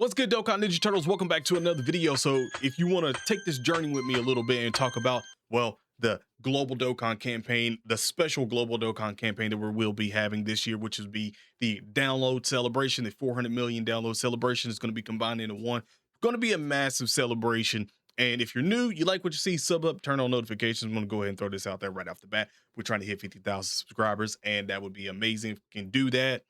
What's good, Dokkan Ninja Turtles? Welcome back to another video. So if you want to take this journey with me a little bit and talk about, well, the global Dokkan campaign, the special global Dokkan campaign that we will be having this year, which is be the download celebration, the 400 million download celebration is going to be combined into one. Going to be a massive celebration. And if you're new, you like what you see, sub up, turn on notifications. I'm going to go ahead and throw this out there right off the bat. We're trying to hit 50,000 subscribers, and that would be amazing if we can do that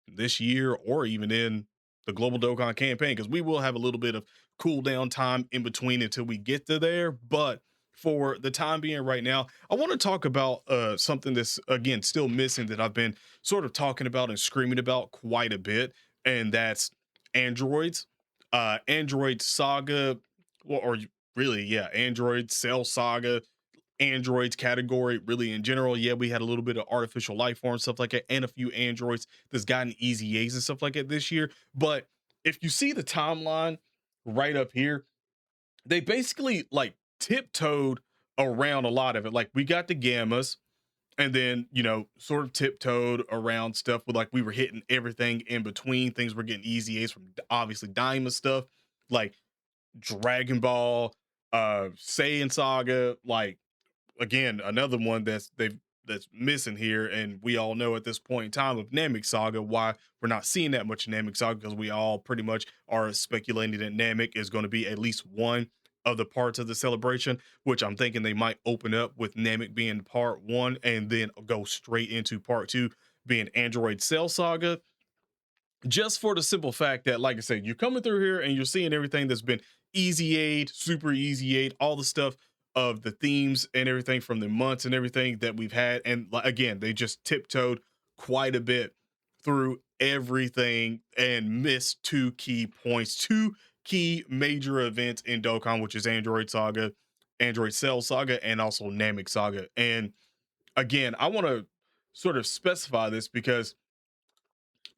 this year or even in the global Dokkan campaign, because we will have a little bit of cool down time in between until we get to there. But for the time being right now, I want to talk about something that's, again, still missing, that I've been sort of talking about and screaming about quite a bit, and that's androids. Android Saga, or really, yeah, Android Cell Saga, androids category really in general. Yeah, we had a little bit of artificial life form stuff like that, and a few androids that's gotten easy A's and stuff like that this year. But if you see the timeline right up here, they basically like tiptoed around a lot of it. Like we got the gammas, and then sort of tiptoed around stuff with, like, we were hitting everything in between. Things were getting easy A's from obviously Daima stuff like Dragon Ball, Saiyan Saga, like, again, another one that's missing here, and we all know at this point in time of Namek Saga why we're not seeing that much Namek Saga, because we all pretty much are speculating that Namek is going to be at least one of the parts of the celebration, which I'm thinking they might open up with Namek being part one and then go straight into part two being Android Cell Saga, just for the simple fact that, like I said, you're coming through here and you're seeing everything that's been easy aid, super easy aid, all the stuff of the themes and everything from the months and everything that we've had. And again, they just tiptoed quite a bit through everything and missed two key points, two key major events in Dokkan, which is Android Saga, Android Cell Saga, and also Namek Saga. And again, I want to sort of specify this because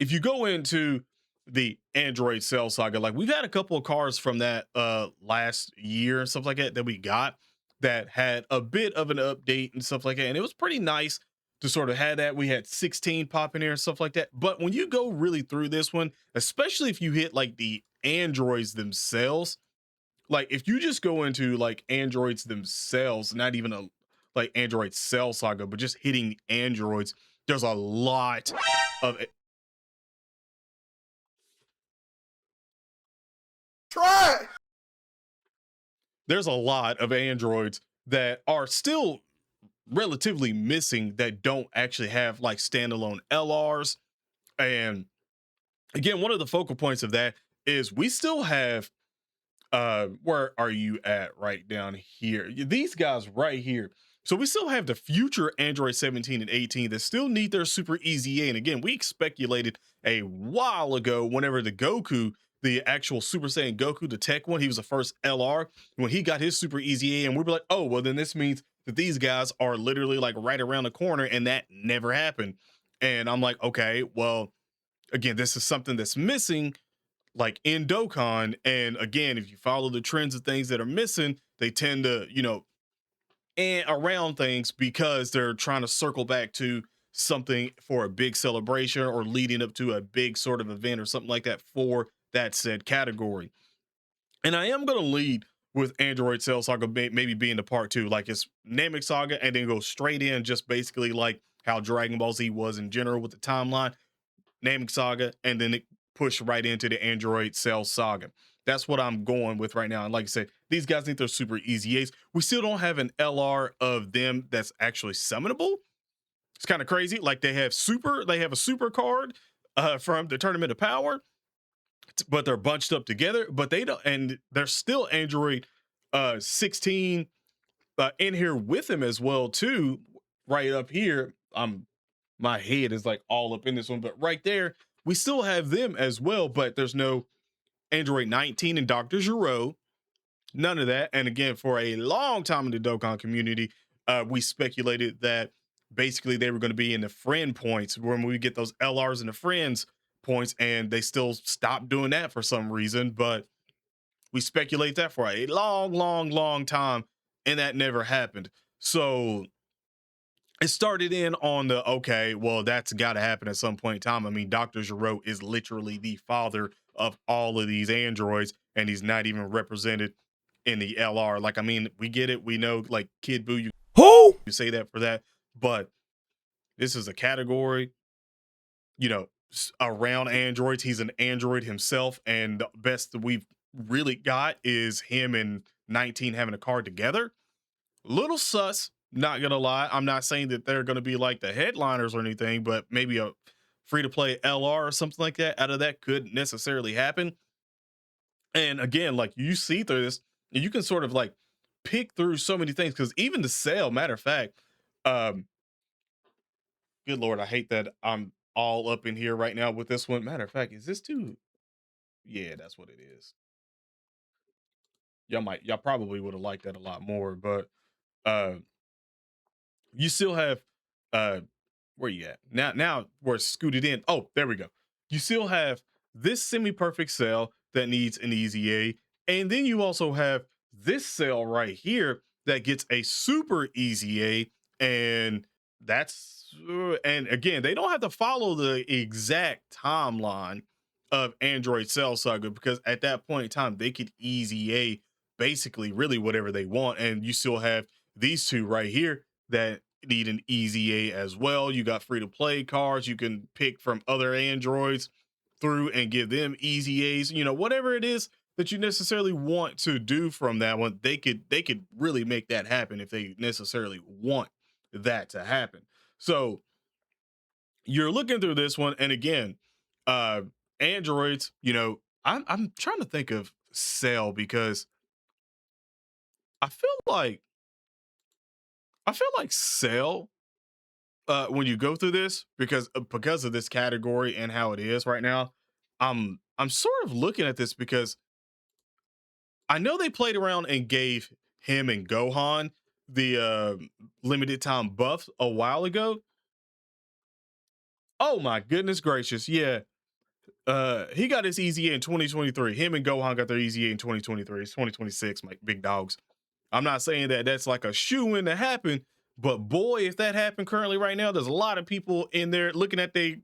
if you go into the Android Cell Saga, like, we've had a couple of cars from that last year and stuff like that we got that had a bit of an update and stuff like that, and it was pretty nice to sort of have that. We had 16 pop in here and stuff like that. But when you go really through this one, especially if you hit like the androids themselves, like if you just go into like androids themselves, not even a like Android Cell Saga, but just hitting androids, there's a lot of Try it. there's a lot of androids that are still relatively missing, that don't actually have like standalone LRs. And again, one of the focal points of that is we still have where are you at right down here? These guys right here. So we still have the future Android 17 and 18 that still need their super easy A. And again, we speculated a while ago, whenever the Goku, the actual Super Saiyan Goku, the tech one, he was the first LR, when he got his super easy A, and we were like, oh, well, then this means that these guys are literally like right around the corner, and that never happened. And I'm like, okay, well, again, this is something that's missing like in Dokkan. And again, if you follow the trends of things that are missing, they tend to, and around things because they're trying to circle back to something for a big celebration or leading up to a big sort of event or something like that for that said category. And I am going to lead with Android Cell Saga maybe being the part two, like it's Namek Saga, and then go straight in just basically like how Dragon Ball Z was in general with the timeline, Namek Saga, and then it push right into the Android Cell Saga. That's what I'm going with right now. And like I said, these guys think they're super easy A's. We still don't have an LR of them that's actually summonable. It's kind of crazy. Like they have a super card from the Tournament of Power, but they're bunched up together. But they don't, and there's still Android 16 in here with him as well too. Right up here, my head is like all up in this one, but right there, we still have them as well, but there's no Android 19 and Dr. Giro, none of that. And again, for a long time in the Dokkan community, we speculated that basically they were going to be in the friend points when we get those LRs and the friends points, and they still stopped doing that for some reason. But we speculate that for a long, long, long time, and that never happened. So it started in on the, okay, well, that's got to happen at some point in time. I mean, Dr. Giro is literally the father of all of these androids, and he's not even represented in the LR. Like, I mean, we get it. We know, like, Kid Buu, you say that for that, but this is a category, around androids. He's an android himself, and the best that we've really got is him and 19 having a card together. Little sus, not gonna lie. I'm not saying that they're gonna be like the headliners or anything, but maybe a free to play LR or something like that out of that could necessarily happen. And again, like, you see through this, and you can sort of like pick through so many things, because even the sale, matter of fact, um, good lord, I hate that I'm all up in here right now with this one. Matter of fact, is this too? Yeah, that's what it is. Y'all probably would have liked that a lot more, but uh you still have uh where you at? Now we're scooted in. Oh, there we go. You still have this semi-perfect cell that needs an easy A, and then you also have this cell right here that gets a super easy A, and that's and again, they don't have to follow the exact timeline of Android Cell Saga, because at that point in time they could easy A basically really whatever they want, and you still have these two right here that need an easy A as well. You got free to play cards you can pick from other androids through and give them easy A's. Whatever it is that you necessarily want to do from that one, they could really make that happen if they necessarily want that to happen. So you're looking through this one, and again, uh androids, I'm trying to think of Cell, because I feel like Cell, when you go through this, because of this category and how it is right now, I'm sort of looking at this because I know they played around and gave him and Gohan the limited time buff a while ago. Oh my goodness gracious, yeah. He got his easy A in 2023. Him and Gohan got their easy A in 2023. It's 2026, my big dogs. I'm not saying that that's like a shoe in to happen, but boy, if that happened currently right now, there's a lot of people in there looking at they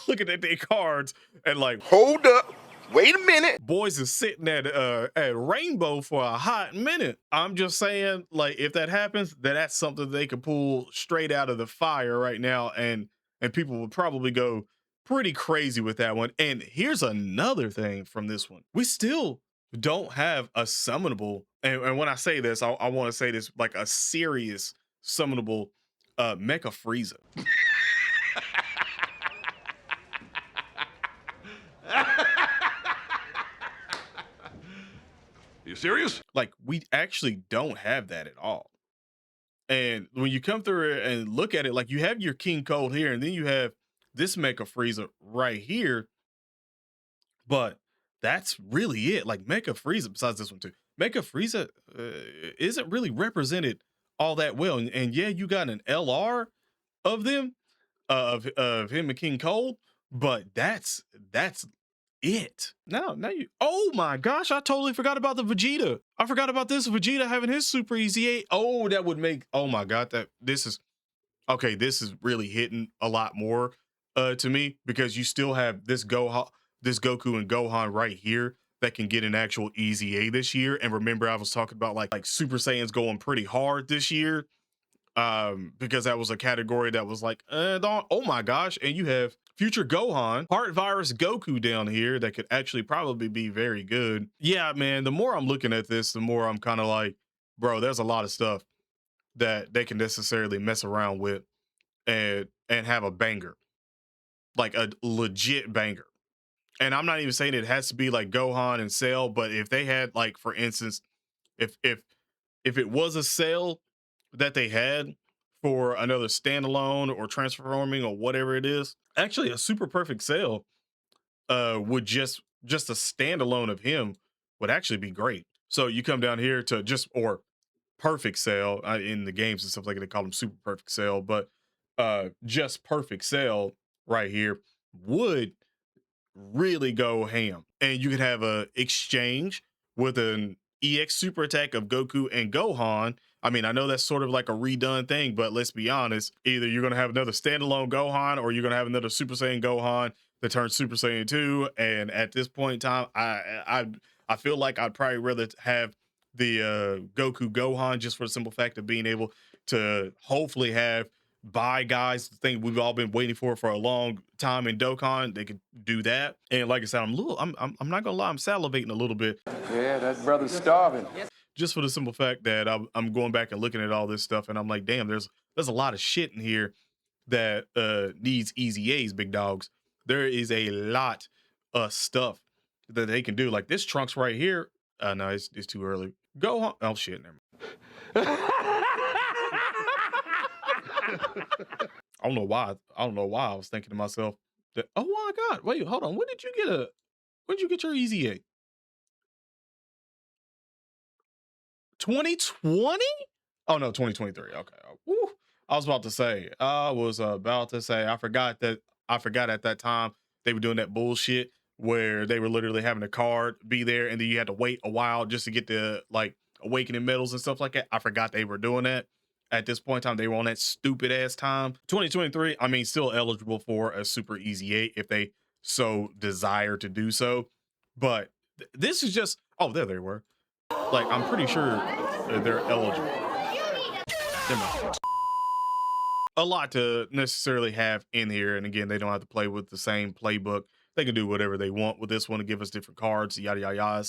looking at their cards and like, Hold up. Wait a minute. boys is sitting at Rainbow for a hot minute. I'm just saying, like, if that happens, then that's something they could pull straight out of the fire right now, and people would probably go pretty crazy with that one. And here's another thing from this one: we still don't have a summonable, and when I say this, I want to say this like a serious summonable Mecha Frieza. You serious? Like, we actually don't have that at all. And when you come through it and look at it, like, you have your King Cold here, and then you have this Mecha Frieza right here, but that's really it. Like, Mecha Frieza, besides this one too, Mecha Frieza isn't really represented all that well. And yeah, you got an LR of them, of him and King Cold, but that's it. Now you. Oh my gosh, I totally forgot about the Vegeta. I forgot about this Vegeta having his super easy 8. Oh, that would make. Oh my god, that this is okay. This is really hitting a lot more to me, because you still have this Goku and Gohan right here that can get an actual easy A this year. And remember, I was talking about like Super Saiyans going pretty hard this year, because that was a category that was like, oh my gosh. And you have future Gohan, part virus Goku down here that could actually probably be very good. Yeah, man, the more I'm looking at this, the more I'm kind of like, bro, there's a lot of stuff that they can necessarily mess around with and have a banger, like a legit banger. And I'm not even saying it has to be like Gohan and Cell, but if they had, like, for instance, if it was a sale that they had for another standalone or transforming or whatever it is, actually a super perfect sale would just a standalone of him would actually be great. So you come down here to just, or perfect sale in the games and stuff like that, they call them super perfect sale, but just perfect sale right here would really go ham. And you could have a exchange with an EX super attack of Goku and Gohan. I mean, I know that's sort of like a redone thing, but let's be honest, either you're going to have another standalone Gohan or you're going to have another Super Saiyan Gohan that turned Super Saiyan 2. And at this point in time, I feel like I'd probably rather have the Goku Gohan, just for the simple fact of being able to hopefully have buy guys, the thing we've all been waiting for a long time in Dokkan. They could do that. And like I said, I'm not gonna lie, I'm salivating a little bit. Yeah, that brother's starving. Just for the simple fact that I'm going back and looking at all this stuff, and I'm like, damn, there's a lot of shit in here that needs easy A's, big dogs. There is a lot of stuff that they can do. Like this Trunks right here. No, it's too early. Go on. Oh shit, never mind. I don't know why I was thinking to myself that, oh my God, wait, hold on. When did you get your easy A? 2020? Oh no, 2023. Okay. Woo. I was about to say, I forgot at that time they were doing that bullshit where they were literally having a card be there and then you had to wait a while just to get the like awakening medals and stuff like that. I forgot they were doing that. At this point in time, they were on that stupid ass time. 2023, I mean, still eligible for a super easy 8 if they so desire to do so. But this is just, oh, there they were. Like, I'm pretty sure they're eligible. A lot to necessarily have in here. And again, they don't have to play with the same playbook. They can do whatever they want with this one to give us different cards, yada, yada, yada.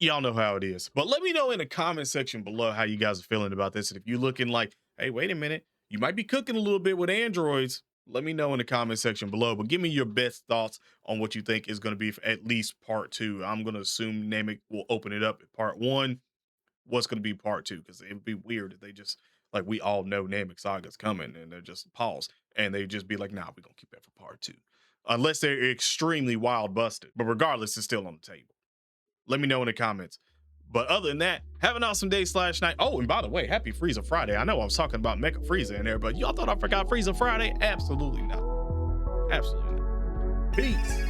Y'all know how it is. But let me know in the comment section below how you guys are feeling about this. And if you're looking like, hey, wait a minute, you might be cooking a little bit with androids, let me know in the comment section below. But give me your best thoughts on what you think is going to be for at least part 2. I'm going to assume Namek will open it up at part 1. What's going to be part 2? Because it would be weird if they just, like, we all know Namek Saga's coming and they're just pause. And they just be like, nah, we're going to keep that for part 2. Unless they're extremely wild busted. But regardless, it's still on the table. Let me know in the comments. But other than that, have an awesome day / night. Oh, and by the way, happy Frieza Friday. I know I was talking about Mecha Frieza in there, but y'all thought I forgot Frieza Friday? Absolutely not. Absolutely not. Peace.